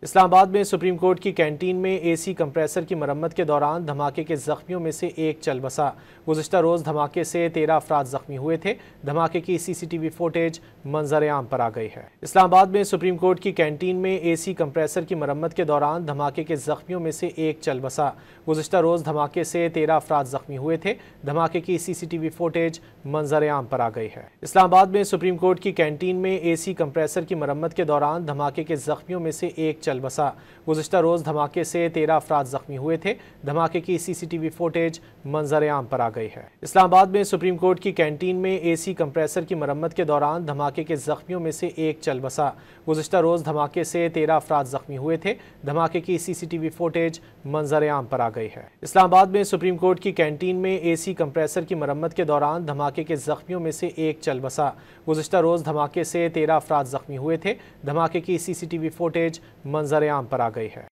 اسلام آباد میں supreme court کی کینٹین میں اے سی کمپریسر کی مرمت کے دوران دھماکے کے زخمیوں میں سے ایک چل بسا۔ گزشتہ روز دھماکے سے 13 افراد زخمی ہوئے تھے۔ دھماکے کی سی سی ٹی وی فوٹیج منظر عام پر آ گئی ہے۔ اسلام آباد میں سپریم کورٹ کی کینٹین میں اے سی کمپریسر کی مرمت کے دوران دھماکے کے زخمیوں میں سے ایک چل بسا۔ گزشتہ روز دھماکے سے 13 افراد زخمی ہوئے تھے۔ دھماکے کی سی سی ٹی وی فوٹیج منظر عام پر آ گئی ہے۔ اسلام آباد میں سپریم کورٹ کی کینٹین میں اے سی کمپریسر کی مرمت کے دوران دھماکے کے زخمیوں میں سے ایک چل بسا۔ گزشتہ روز دھماکے سے 13 افراد زخمی ہوئے تھے۔ دھماکے کی سی سی ٹی وی فوٹیج منظر عام پر آ گئی ہے۔ اسلام آباد میں سپریم کورٹ کی کینٹین میں اے سی کمپریسر کی مرمت کے دوران دھماکے کے زخمیوں میں سے ایک چل بسا۔ گزشتہ روز دھماکے سے 13 افراد زخمی ہوئے تھے۔ دھماکے کی سی سی ٹی وی فوٹیج منظر عام پر آ گئی ہے۔ اسلام آباد میں سپریم کورٹ کی کینٹین میں اے سی کمپریسر کی مرمت کے دوران دھماکے کے زخمیوں میں سے ایک چل بسا۔ گزشتہ روز دھماکے سے 13 افراد زخمی ہوئے تھے۔ دھماکے کی سی سی ٹی وی فوٹیج منظر عام پر آ گئی ہے۔